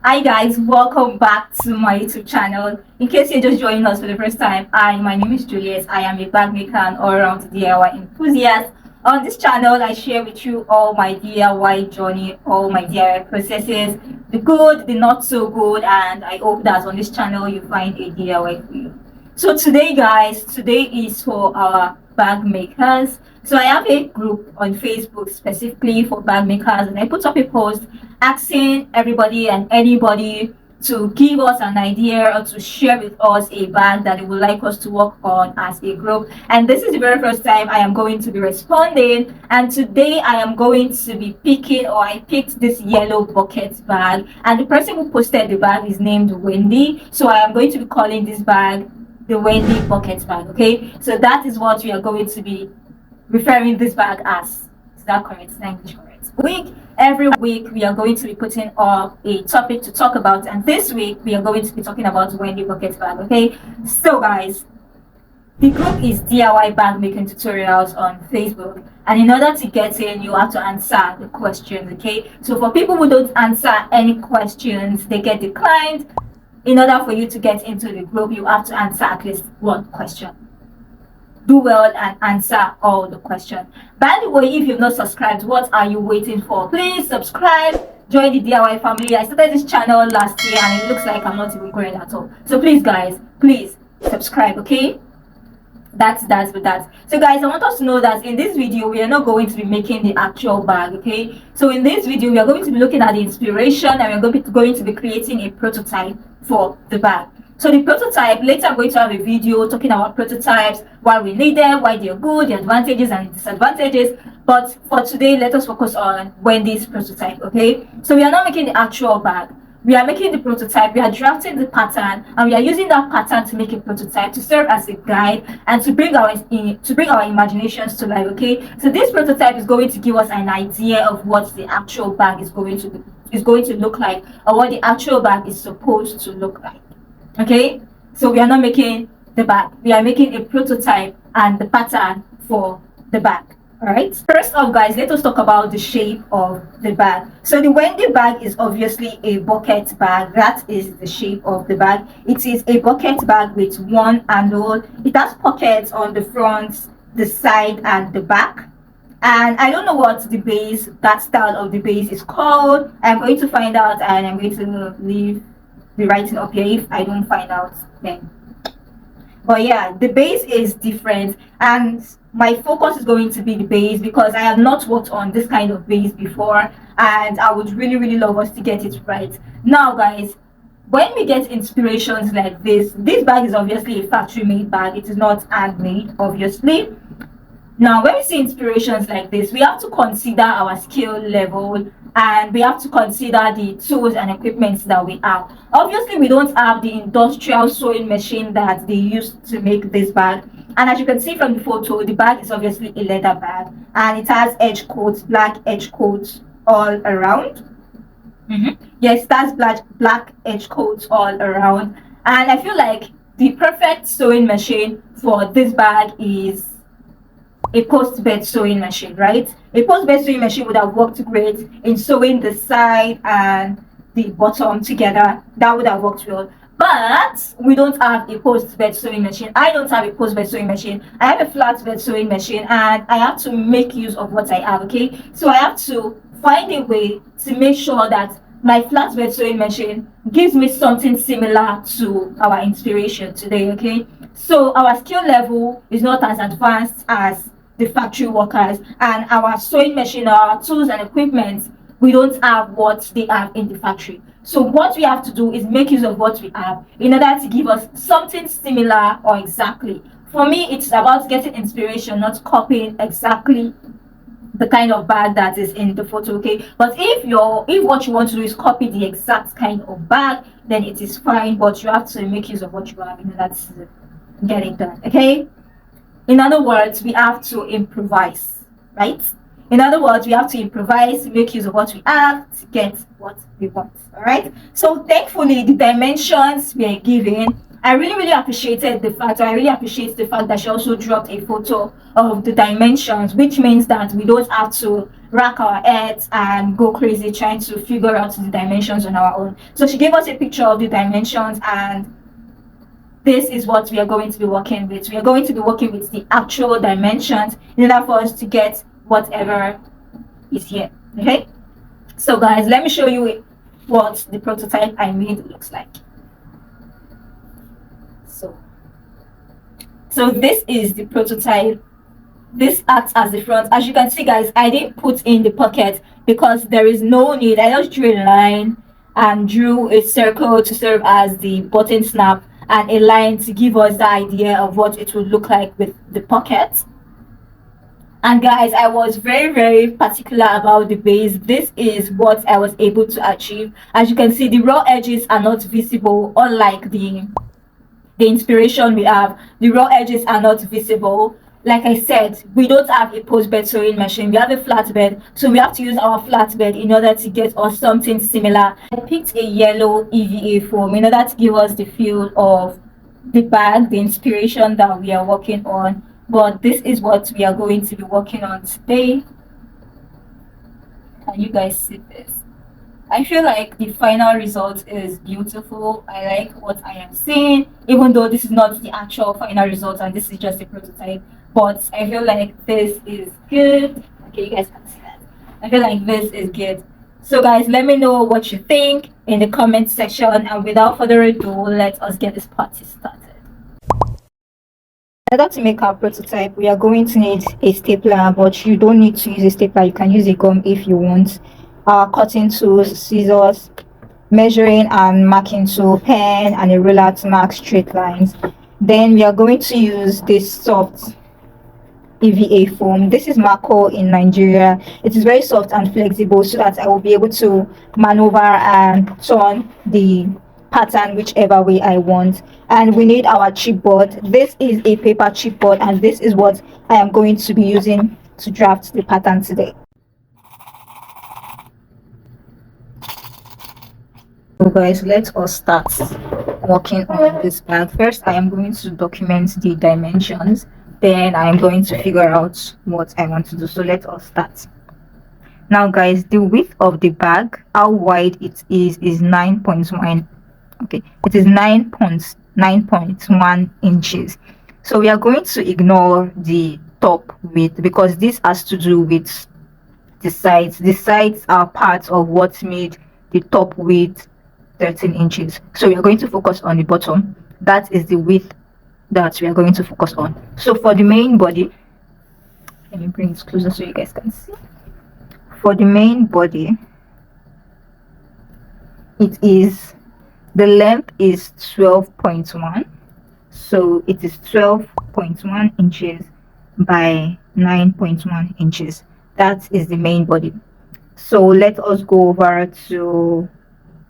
Hi guys, welcome back to my YouTube channel. In case you're just joining us for the first time, my name is Juliet. I am a bag maker and all-around DIY enthusiast. On this channel, I share with you all my DIY journey, all my DIY processes, the good, the not so good, and I hope that on this channel you find a DIY for you. So today guys, today is for our bag makers. So I have a group on Facebook specifically for bag makers, and I put up a post asking everybody and anybody to give us an idea or to share with us a bag that they would like us to work on as a group. And this is the very first time I am going to be responding, and today I am going to be picking, or I picked this yellow bucket bag, and the person who posted the bag is named Wendy. So I am going to be calling this bag the Wendy bucket bag. Okay, so that is what we are going to be referring this bag as. Is that correct? Language correct. Every week we are going to be putting up a topic to talk about, and this week we are going to be talking about Wendy bucket bag. Okay, so guys, the group is DIY bag making tutorials on Facebook, and in order to get in you have to answer the questions. Okay, so for people who don't answer any questions, they get declined. In order for you to get into the group, you have to answer at least one question. Do well and answer all the questions. By the way, if you've not subscribed, what are you waiting for? Please subscribe, join the DIY family. I started this channel last year and it looks like I'm not even growing at all. So please guys, please subscribe. Okay, that's with that. So guys, I want us to know that in this video we are not going to be making the actual bag. Okay, so in this video we are going to be looking at the inspiration, and we're going to be creating a prototype for the bag. So the prototype, later I'm going to have a video talking about prototypes, why we need them, why they're good, the advantages and disadvantages. But for today, let us focus on Wendy's prototype. Okay, so we are not making the actual bag, we are making the prototype, we are drafting the pattern, and we are using that pattern to make a prototype to serve as a guide and to bring our imaginations to life. Okay, so this prototype is going to give us an idea of what the actual bag is going to look like, or what the actual bag is supposed to look like. Okay, so we are not making the bag, we are making a prototype and the pattern for the bag. All right, first off guys, let us talk about the shape of the bag. So the Wendy bag is obviously a bucket bag. That is the shape of the bag. It is a bucket bag with one handle. It has pockets on the front, the side, and the back. And I don't know what the base, that style of the base is called. I'm going to find out, and I'm going to leave the writing up here if I don't find out then. But yeah, the base is different, and my focus is going to be the base because I have not worked on this kind of base before, and I would really love us to get it right. Now guys, when we get inspirations like this bag is obviously a factory made bag, it is not handmade obviously. Now when we see inspirations like this, we have to consider our skill level, and we have to consider the tools and equipment that we have. Obviously we don't have the industrial sewing machine that they used to make this bag, and as you can see from the photo, the bag is obviously a leather bag, and it has edge coats, black edge coats all around. Yes, that's black edge coats all around, and I feel like the perfect sewing machine for this bag is a post-bed sewing machine, right? A post-bed sewing machine would have worked great in sewing the side and the bottom together. That would have worked well. But we don't have a post-bed sewing machine. I don't have a post-bed sewing machine. I have a flat-bed sewing machine, and I have to make use of what I have. Okay, so I have to find a way to make sure that my flatbed sewing machine gives me something similar to our inspiration today. Okay, so our skill level is not as advanced as the factory workers, and our sewing machine, our tools and equipment, we don't have what they have in the factory. So what we have to do is make use of what we have in order to give us something similar or exactly. For me, it's about getting inspiration, not copying exactly the kind of bag that is in the photo. Okay, but if what you want to do is copy the exact kind of bag, then it is fine, but you have to make use of what you have in order to get it done. Okay, in other words, we have to improvise, right? In other words, we have to improvise, make use of what we have to get what we want. All right, so thankfully the dimensions we are given, I really appreciated the fact, or I really appreciate the fact that she also dropped a photo of the dimensions, which means that we don't have to rack our heads and go crazy trying to figure out the dimensions on our own. So she gave us a picture of the dimensions, and this is what we are going to be working with. We are going to be working with the actual dimensions in order for us to get whatever is here. Okay, so guys, let me show you what the prototype I made looks like. So this is the prototype. This acts as the front. As you can see, guys, I didn't put in the pocket because there is no need. I just drew a line and drew a circle to serve as the button snap, and a line to give us the idea of what it would look like with the pocket. And guys, I was very particular about the base. This is what I was able to achieve. As you can see, the raw edges are not visible, unlike the inspiration we have. The raw edges are not visible. Like I said, we don't have a post bed sewing machine. We have a flat bed, so we have to use our flat bed in order to get us something similar. I picked a yellow EVA foam in order to give us the feel of the bag, the inspiration that we are working on. But this is what we are going to be working on today. Can you guys see this? I feel like the final result is beautiful. I like what I am seeing, even though this is not the actual final result and this is just a prototype. But I feel like this is good. Okay, you guys can see that. I feel like this is good. So guys, let me know what you think in the comment section, and without further ado, let us get this party started. In order to make our prototype, we are going to need a stapler, but you don't need to use a stapler. You can use a gum if you want. Our cutting tools, scissors, measuring and marking tool, pen, and a ruler to mark straight lines. Then we are going to use this soft EVA foam. This is Marco in Nigeria. It is very soft and flexible, so that I will be able to maneuver and turn the pattern whichever way I want. And we need our chipboard. This is a paper chipboard, and this is what I am going to be using to draft the pattern today. So guys, let us start working on this bag. First, I am going to document the dimensions, then I am going to figure out what I want to do. So let us start. Now guys, the width of the bag, how wide it is 9.1. okay, it is 9.1 inches. So we are going to ignore the top width because this has to do with the sides. The sides are part of what made the top width 13 inches. So we are going to focus on the bottom. That is the width that we are going to focus on. So for the main body, let me bring this closer so you guys can see. For the main body, the length is 12.1. So it is 12.1 inches by 9.1 inches. That is the main body. So let us go over to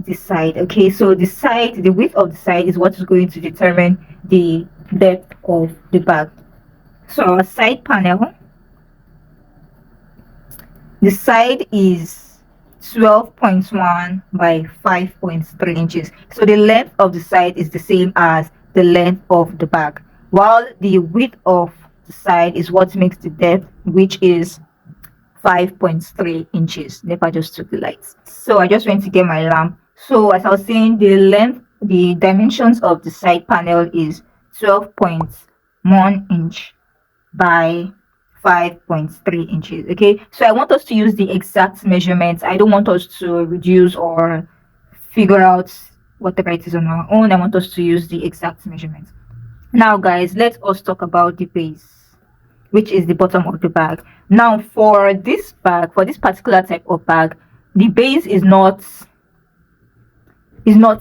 the side. Okay, so the width of the side is what is going to determine the depth of the bag. So our side panel, the side is 12.1 by 5.3 inches. So the length of the side is the same as the length of the bag, while the width of the side is what makes the depth, which is 5.3 inches. Never just took the lights. So I just went to get my lamp. So as I was saying, the dimensions of the side panel is 12.1 inch by 5.3 inches. Okay, so I want us to use the exact measurements. I don't want us to reduce or figure out whatever it is on our own. I want us to use the exact measurements. Now guys, let us talk about the base, which is the bottom of the bag. Now for this bag, for this particular type of bag, the base is not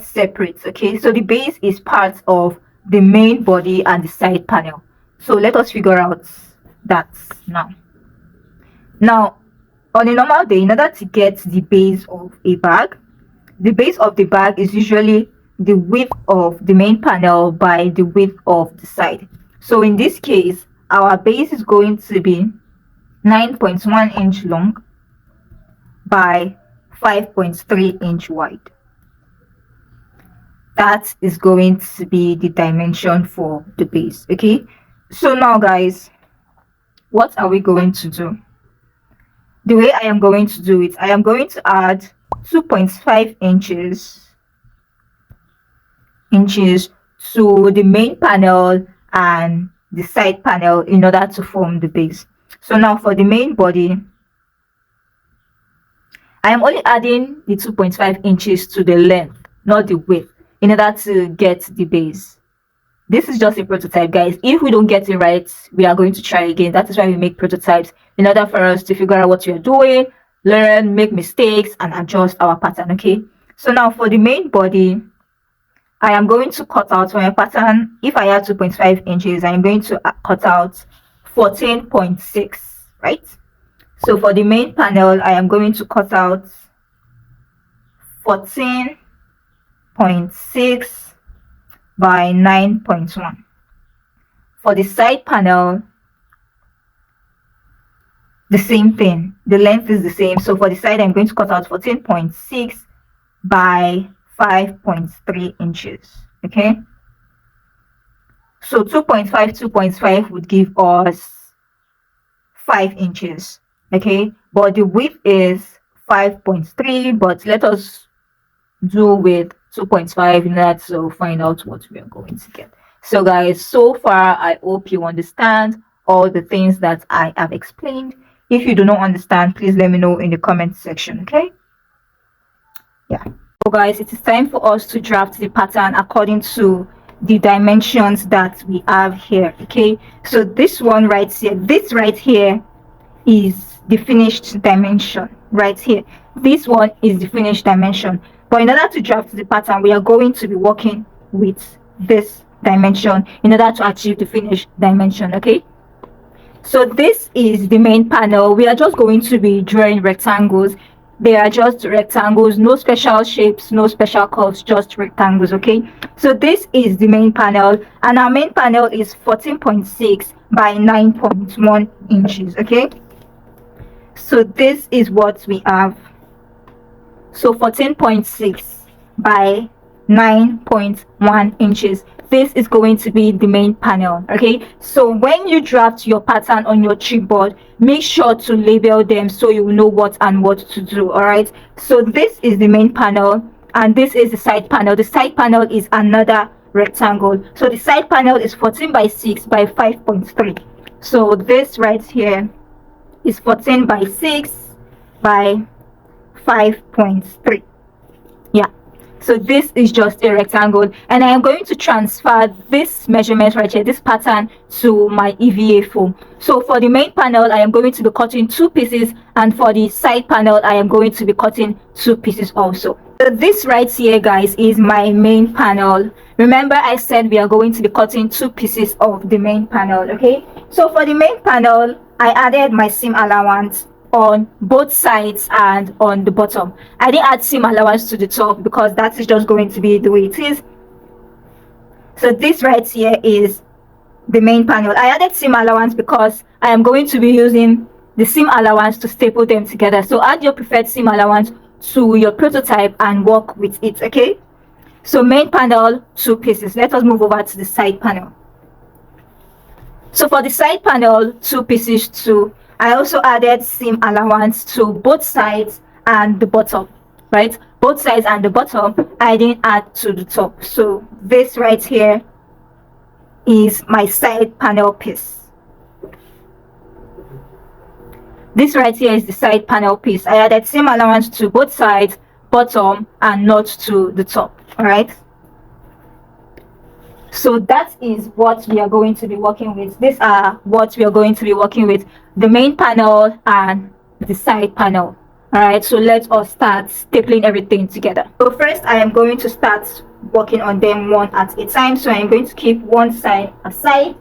separate. Okay, so the base is part of the main body and the side panel. So let us figure out that now. On a normal day, in order to get the base of a bag, the base of the bag is usually the width of the main panel by the width of the side. So in this case, our base is going to be 9.1 inch long by 5.3 inch wide. That is going to be the dimension for the base. Okay, so now guys, what are we going to do? the way I am going to do it, I am going to add 2.5 inches to the main panel and the side panel in order to form the base. So now for the main body, I am only adding the 2.5 inches to the length, not the width, in order to get the base. This is just a prototype, guys. If we don't get it right, we are going to try again. That is why we make prototypes, in order for us to figure out what we are doing, learn, make mistakes, and adjust our pattern. Okay, so now for the main body, I am going to cut out for my pattern. If I add 2.5 inches, I'm going to cut out 14.6, right? So for the main panel, I am going to cut out 14.6 by 9.1. For the side panel, the same thing. The length is the same. So for the side, I'm going to cut out 14.6 by 5.3 inches. Okay. So 2.5 would give us 5 inches. Okay. But the width is 5.3. But let us do with 2.5 in order to find out what we are going to get. So guys, so far I hope you understand all the things that I have explained. If you do not understand, please let me know in the comment section. Okay, yeah. So guys, it is time for us to draft the pattern according to the dimensions that we have here. Okay, so this one right here, this right here is the finished dimension. Right here, this one is the finished dimension. But in order to draft the pattern, we are going to be working with this dimension in order to achieve the finished dimension. Okay, so this is the main panel. We are just going to be drawing rectangles. They are just rectangles, no special shapes, no special curves, just rectangles. Okay, so this is the main panel, and our main panel is 14.6 by 9.1 inches. Okay, so this is what we have. So 14.6 by 9.1 inches. This is going to be the main panel. Okay, so when you draft your pattern on your chipboard, make sure to label them so you will know what and what to do. All right, so this is the main panel and this is the side panel. The side panel is another rectangle. So the side panel is 14 by 6 by 5.3. So this right here is 14 by 6 by 5.3. Yeah, so this is just a rectangle, and I am going to transfer this measurement right here, this pattern, to my EVA foam. So for the main panel, I am going to be cutting 2 pieces, and for the side panel, I am going to be cutting 2 pieces also. So this right here, guys, is my main panel. Remember, I said we are going to be cutting 2 pieces of the main panel. Okay, so for the main panel, I added my seam allowance on both sides and on the bottom. I didn't add seam allowance to the top because that is just going to be the way it is. So this right here is the main panel. I added seam allowance because I am going to be using the seam allowance to staple them together. So add your preferred seam allowance to your prototype and work with it. Okay, so main panel, 2 pieces. Let us move over to the side panel. So for the side panel, 2 pieces too. I also added seam allowance to both sides and the bottom, right? Both sides and the bottom. I didn't add to the top. So this right here is my side panel piece. This right here is the side panel piece. I added seam allowance to both sides, bottom, and not to the top. All right, so that is what we are going to be working with. These are what we are going to be working with: the main panel and the side panel. All right, so let us start stapling everything together. So first, I am going to start working on them one at a time. So I am going to keep one side aside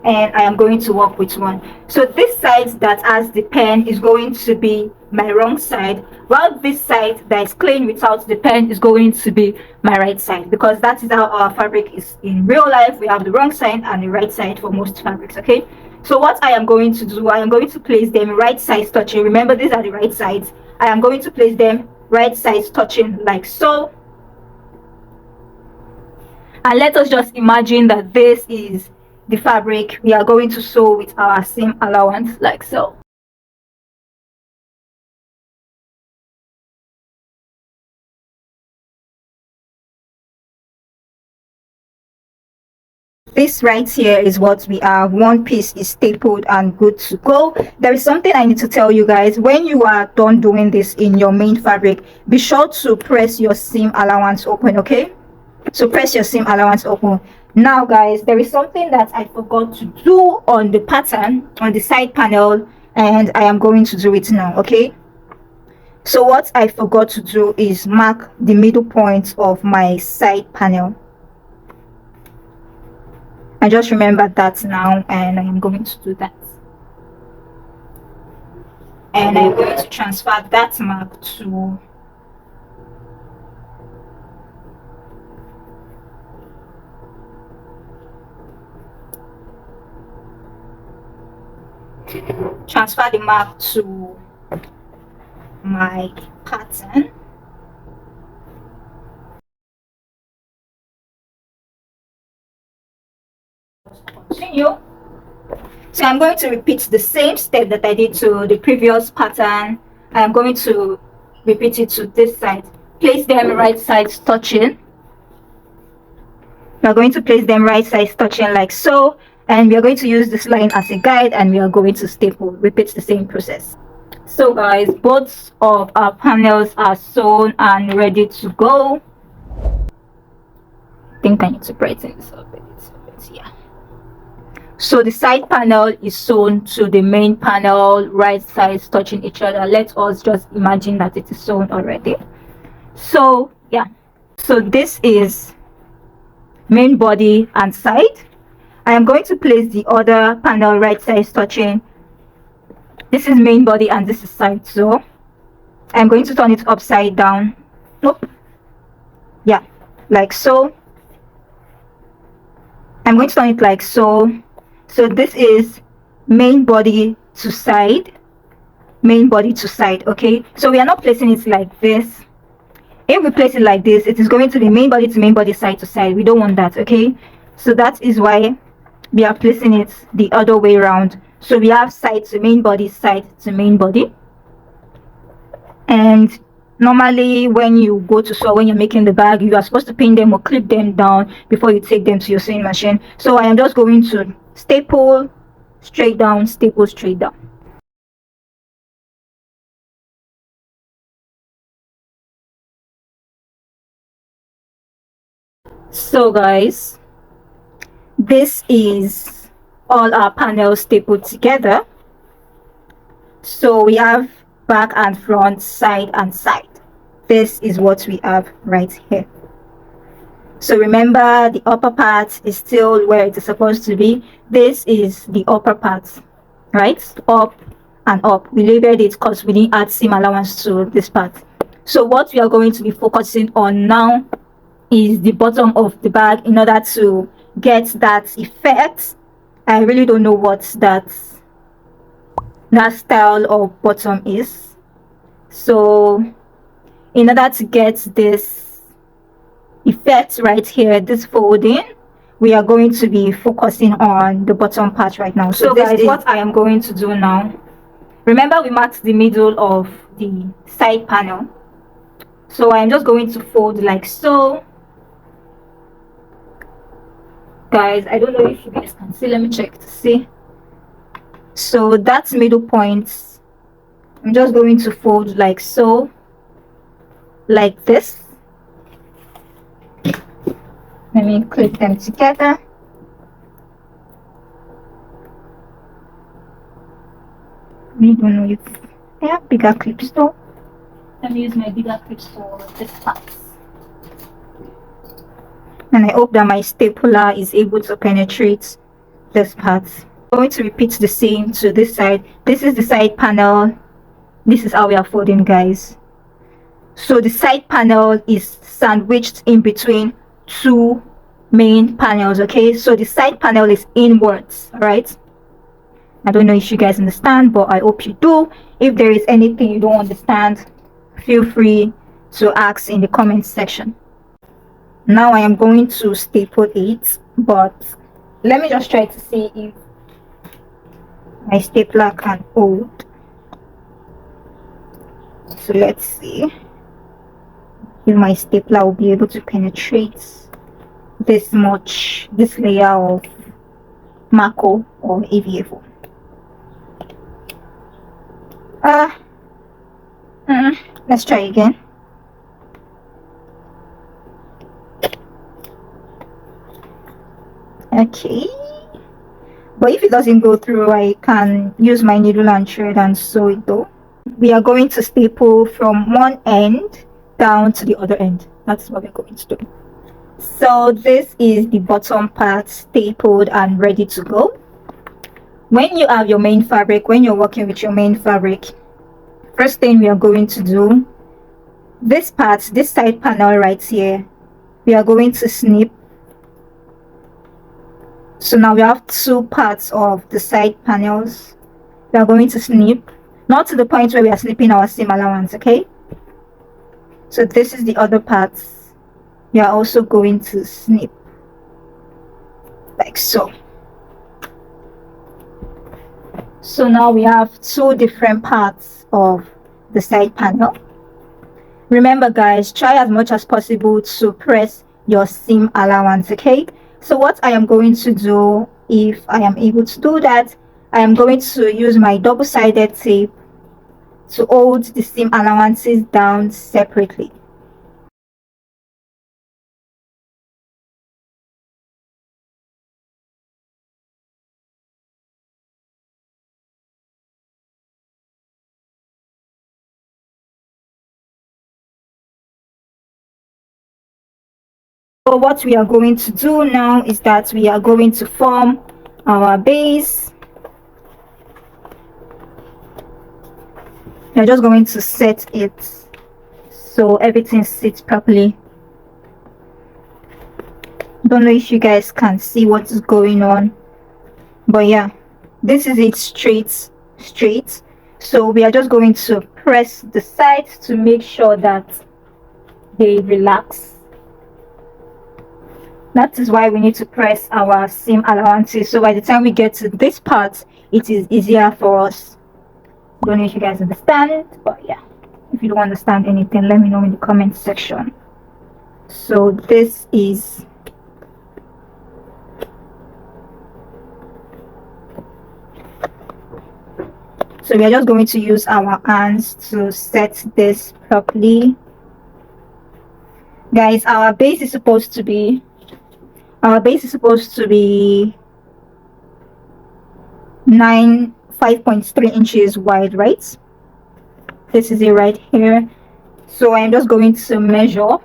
and I am going to work with one. So this side that has the pen is going to be my wrong side, while this side that is plain without the pen is going to be my right side, because that is how our fabric is in real life. We have the wrong side and the right side for most fabrics. Okay, so what I am going to do, I am going to place them right sides touching. Remember, these are the right sides. I am going to place them right sides touching like so. And let us just imagine that this is the fabric we are going to sew with our seam allowance like so. This right here is what we have. One piece is stapled and good to go. There is something I need to tell you guys. When you are done doing this in your main fabric, be sure to press your seam allowance open, okay? So press your seam allowance open. Now guys, there is something that I forgot to do on the pattern, on the side panel, and I am going to do it now, okay? So what I forgot to do is mark the middle point of my side panel. I just remembered that now, and I am going to do that. And I'm going to transfer that mark to the mark to my pattern. Continue. So I'm going to repeat the same step that I did to the previous pattern. I'm going to repeat it to this side. Place them right sides touching. We are going to place them right sides touching like so, and we are going to use this line as a guide, and we are going to staple. Repeat the same process. So guys, both of our panels are sewn and ready to go. I think I need to brighten this up a little bit. Yeah. So the side panel is sewn to the main panel, right sides touching each other. Let us just imagine that it is sewn already. So yeah, so this is main body and side. I am going to place the other panel right sides touching. This is main body and this is side. So I'm going to turn it upside down. Nope. Yeah, like so. I'm going to turn it like so. So this is main body to side, main body to side, okay? So we are not placing it like this. If we place it like this, it is going to be main body to main body, side to side. We don't want that, okay? So that is why we are placing it the other way around. So we have side to main body, side to main body. And normally when you go to sew, when you're making the bag, you are supposed to pin them or clip them down before you take them to your sewing machine. So I am just going to staple straight down, staple straight down. So guys, this is all our panels stapled together. So we have back and front, side and side. This is what we have right here. So remember, the upper part is still where it is supposed to be. This is the upper part, right? Up and up. We labeled it because we didn't add seam allowance to this part. So what we are going to be focusing on now is the bottom of the bag in order to get that effect. I really don't know what that style of bottom is. So in order to get this effect right here, this folding, we are going to be focusing on the bottom part right now. So guys, what I am going to do now, remember we marked the middle of the side panel, so I am just going to fold like so. Guys, I don't know if you guys can see, let me check to see. So that's middle point. I'm just going to fold like so, like this. Let me clip them together. I don't know if I have bigger clips though. Let me use my bigger clips for this part. And I hope that my stapler is able to penetrate this part. I'm going to repeat the same to this side. This is the side panel. This is how we are folding, guys. So the side panel is sandwiched in between two main panels, okay? So the side panel is inwards, all right? I don't know if you guys understand, but I hope you do. If there is anything you don't understand, feel free to ask in the comment section. Now I am going to staple it, but let me just try to see if my stapler can hold. So let's see if my stapler will be able to penetrate this layer of Marco or AVA4. Let's try again. Okay, but if it doesn't go through, I can use my needle and thread and sew it though. We are going to staple from one end down to the other end. That's what we're going to do. So this is the bottom part stapled and ready to go. When you have your main fabric, when you're working with your main fabric, first thing we are going to do, this part, this side panel right here, we are going to snip. So now we have two parts of the side panels. We are going to snip, not to the point where we are snipping our seam allowance, okay? So this is the other parts. We are also going to snip like so. So now we have two different parts of the side panel. Remember guys, try as much as possible to press your seam allowance, okay? So what I am going to do, if I am able to do that, I am going to use my double-sided tape to hold the seam allowances down separately. So what we are going to do now is that we are going to form our base. We are just going to set it so everything sits properly. Don't know if you guys can see what is going on, but yeah, this is it straight. So we are just going to press the sides to make sure that they relax. That is why we need to press our seam allowances, so by the time we get to this part, it is easier for us. Don't know if you guys understand, but yeah, if you don't understand anything, let me know in the comment section. So this is so we are just going to use our hands to set this properly. Guys, our base is supposed to be 5.3 inches wide, right? This is it right here. So I'm just going to measure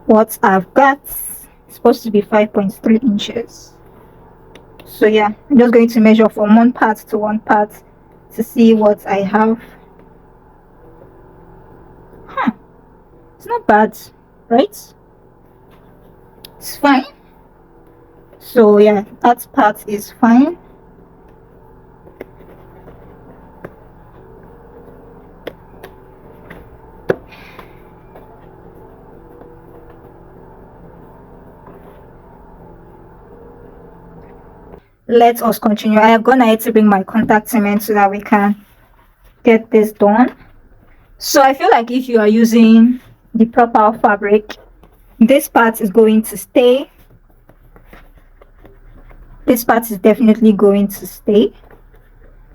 what I've got. It's supposed to be 5.3 inches. So yeah, I'm just going to measure from one part to one part to see what I have. It's not bad, right? It's fine. So yeah, that part is fine. Let us continue. I am gonna need to bring my contact cement so that we can get this done. So I feel like if you are using the proper fabric, this part is going to stay. This part is definitely going to stay.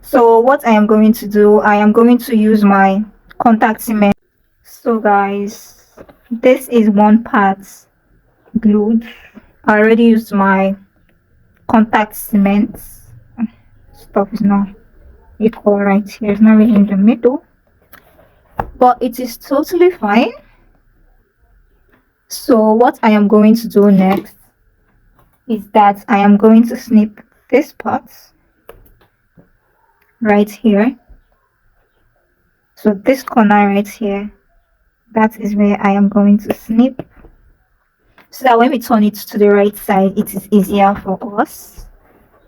So what I am going to do, I am going to use my contact cement. So guys, this is one part glued. I already used my contact cement. Stuff is not equal right here. It's not really in the middle, but it is totally fine. So what I am going to do next is that I am going to snip this part right here. So this corner right here, that is where I am going to snip, so that when we turn it to the right side, it is easier for us.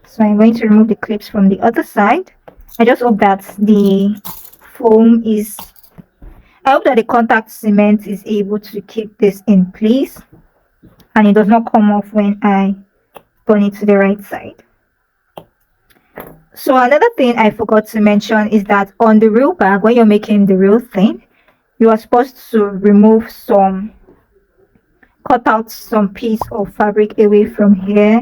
So I'm going to remove the clips from the other side. I just hope that the foam is, I hope that the contact cement is able to keep this in place and it does not come off when I turn it to the right side. So another thing I forgot to mention is that on the real bag, when you're making the real thing, you are supposed to remove some cut out some piece of fabric away from here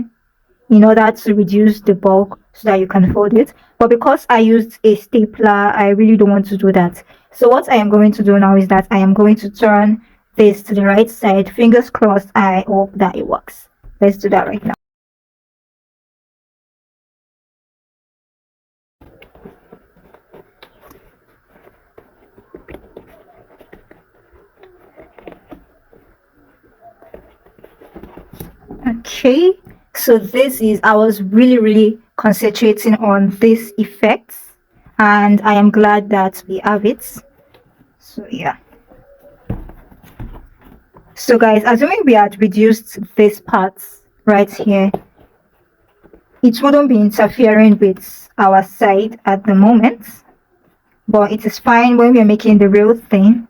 in order to reduce the bulk so that you can fold it. But because I used a stapler, I really don't want to do that. So what I am going to do now is that I am going to turn this to the right side. Fingers crossed, I hope that it works. Let's do that right now. Okay, so this is, I was really concentrating on this effect, and I am glad that we have it. So yeah, so guys, assuming we had reduced this part right here, it wouldn't be interfering with our side at the moment, but it is fine. When we are making the real thing,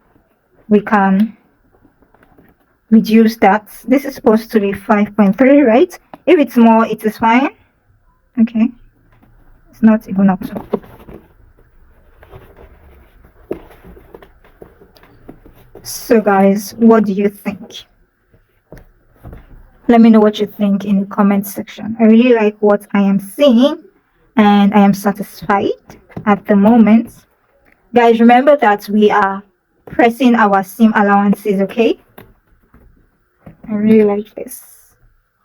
we can reduce that. This is supposed to be 5.3, right? If it's more, it is fine. Okay, it's not even up to. So guys, what do you think? Let me know what you think in the comment section. I really like what I am seeing, and I am satisfied at the moment. Guys, remember that we are pressing our seam allowances, okay? I really like this.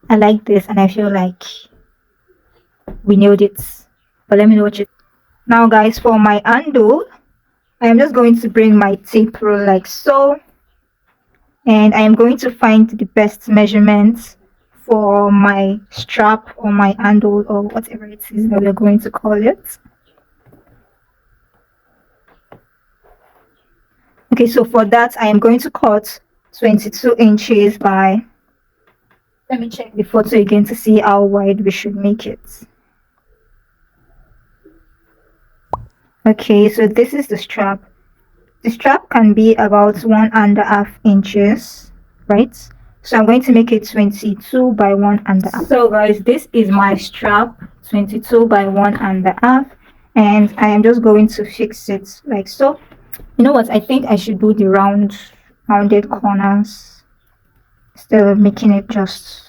I like this, and I feel like we nailed it. But let me know what you. Now guys, for my handle, I am just going to bring my tape rule like so, and I am going to find the best measurements for my strap or my handle or whatever it is that we are going to call it. Okay, so for that I am going to cut 22 inches by, let me check the photo again to see how wide we should make it. Okay, so this is the strap. The strap can be about 1.5 inches, right? So I'm going to make it 22 by 1.5. So guys, this is my strap, 22 by 1.5, and I am just going to fix it like so. You know what? I think I should do the rounded corners instead of making it just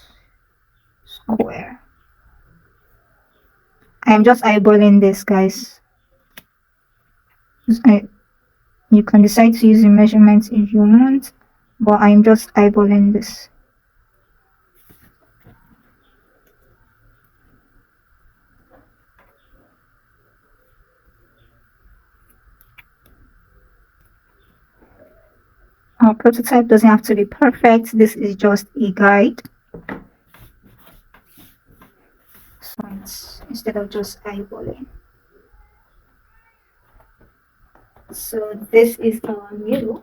square. I am just eyeballing this, guys. You can decide to use the measurements if you want, but I'm just eyeballing this. Our prototype doesn't have to be perfect. This is just a guide. So instead of just eyeballing. So this is our middle.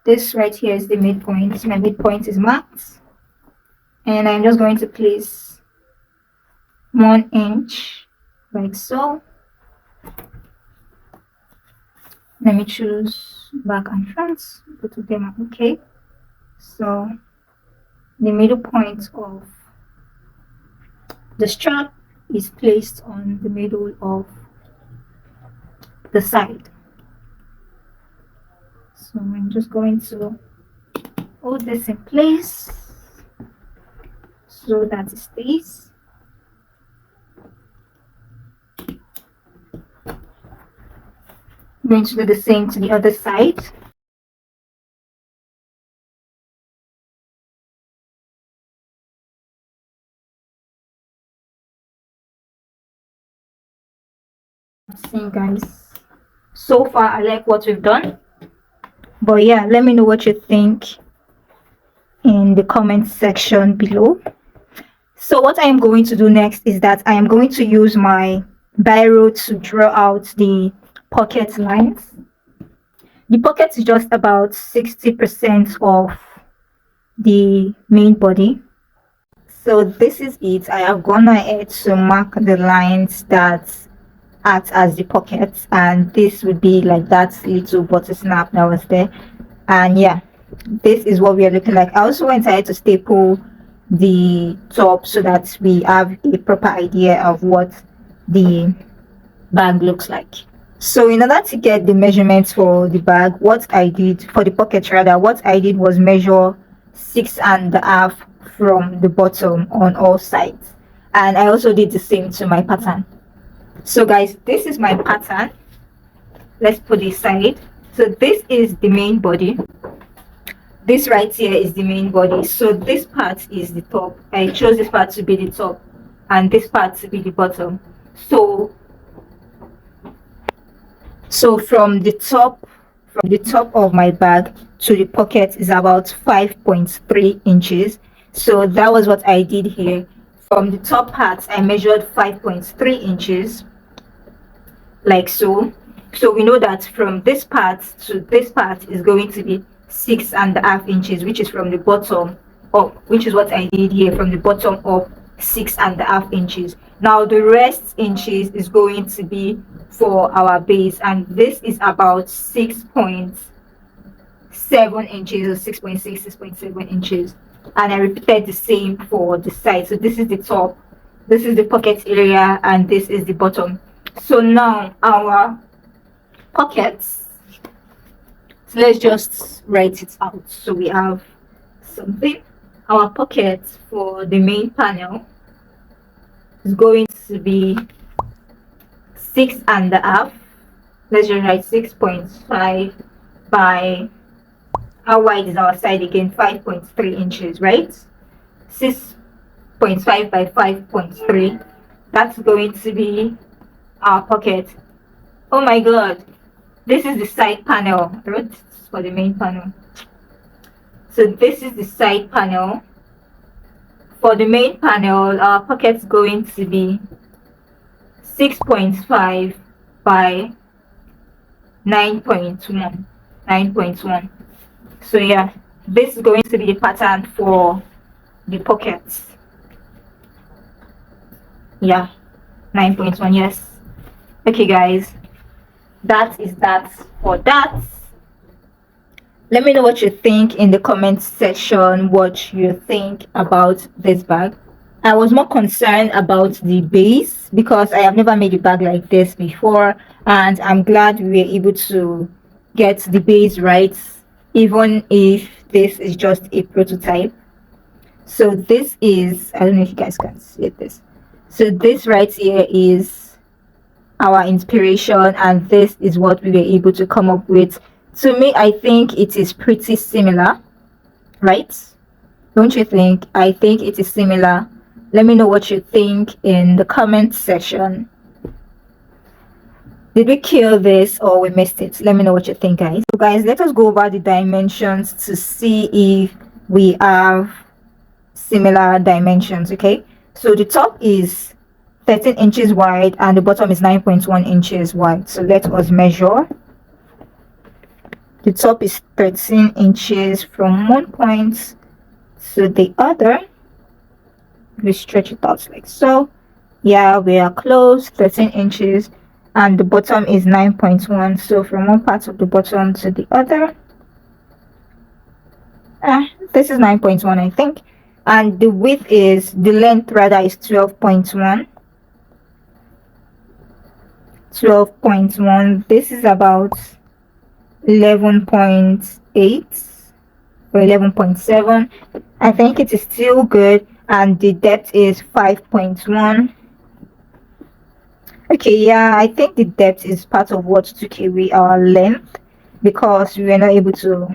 This right here is the midpoint. My midpoint is marked, and I'm just going to place 1 inch like so. Let me choose back and front. Both of them are okay. So the middle point of the strap is placed on the middle of the side. So I'm just going to hold this in place so that it stays. I'm going to do the same to the other side. See guys, so far I like what we've done, but yeah, let me know what you think in the comment section below. So what I am going to do next is that I am going to use my biro to draw out the pocket lines. The pocket is just about 60% of the main body. So this is it. I have gone ahead to mark the lines that act as the pockets, and this would be like that little butter snap that was there. And yeah, this is what we are looking like. I also went ahead to staple the top so that we have a proper idea of what the bag looks like. So in order to get the measurements for the bag, what I did for the pocket rather, what I did was measure 6.5 from the bottom on all sides, and I also did the same to my pattern. So guys, this is my pattern. Let's put it aside. So this is the main body. This right here is the main body. So this part is the top. I chose this part to be the top and this part to be the bottom. So from the top of my bag to the pocket is about 5.3 inches. So that was what I did here. From the top part I measured 5.3 inches, like so. So we know that from this part to this part is going to be 6.5 inches, which is from the bottom up, which is what I did here, from the bottom up 6.5 inches. Now the rest inches is going to be for our base, and this is about 6.7 inches or 6.7 inches. And I repeated the same for the side. So this is the top, this is the pocket area, and this is the bottom. So now our pockets, so let's just write it out so we have something. Our pocket for the main panel is going to be 6.5. Let's just write 6.5 by, how wide is our side again? 5.3 inches, right? 6.5 by 5.3. That's going to be our pocket. Oh my god, this is the side panel. I wrote this for the main panel. So this is the side panel. For the main panel, our pocket's going to be 6.5 by 9.1. So yeah, this is going to be the pattern for the pockets. Yeah, 9.1. Yes. Okay guys, that is that for that. Let me know what you think in the comment section, what you think about this bag. I was more concerned about the base because I have never made a bag like this before, and I'm glad we were able to get the base right, even if this is just a prototype. So this is, I don't know if you guys can see this. So this right here is our inspiration, and this is what we were able to come up with. To me, I think it is pretty similar, right? Don't you think? I think it is similar. Let me know what you think in the comment section. Did we kill this or we missed it? Let me know what you think, guys. So guys, let us go over the dimensions to see if we have similar dimensions. Okay, so the top is 13 inches wide and the bottom is 9.1 inches wide. So let us measure. The top is 13 inches from one point to the other. We stretch it out like so. Yeah, we are close. 13 inches, and the bottom is 9.1. So from one part of the bottom to the other, this is 9.1, I think. And the width is, the length rather, is 12.1. 12.1. This is about 11.8 or 11.7. I think it is still good, and the depth is 5.1. Okay, yeah, I think the depth is part of what took away our length, because we were not able to,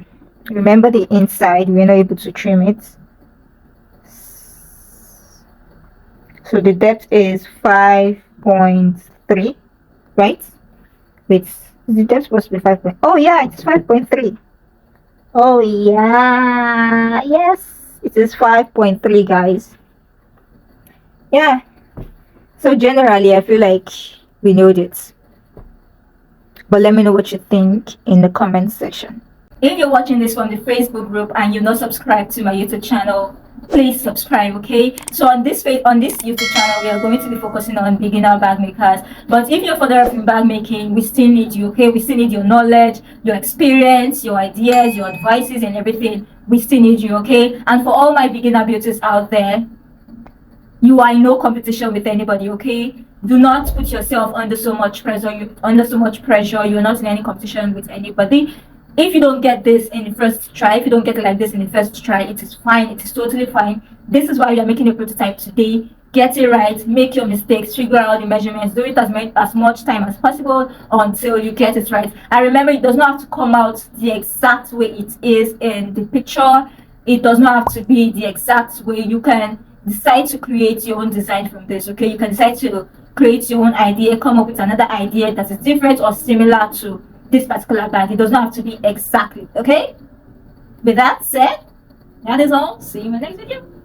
remember the inside, we were not able to trim it. So the depth is 5.3, right? Wait, the depth supposed to be 5. Oh yeah, it's 5.3. Oh yeah, yes, it is 5.3, guys. Yeah, so generally I feel like we know it, but let me know what you think in the comment section. If you're watching this from the Facebook group and you're not subscribed to my YouTube channel, please subscribe. Okay, so on this YouTube channel we are going to be focusing on beginner bag makers, but if you're further up in bag making, we still need you. Okay, we still need your knowledge, your experience, your ideas, your advices, and everything. We still need you. Okay, and for all my beginner beauties out there, you are in no competition with anybody. Okay, do not put yourself under so much pressure. You're not in any competition with anybody. If you don't get this in the first try, if you don't get it like this in the first try, it is fine. It is totally fine. This is why we are making a prototype today. Get it right, make your mistakes, figure out the measurements, do it as much time as possible until you get it right. And remember, it does not have to come out the exact way it is in the picture. It does not have to be the exact way. You can decide to create your own design from this. Okay, you can decide to create your own idea, come up with another idea that is different or similar to this particular bag. It does not have to be exactly. Okay, with that said, that is all. See you in the next video.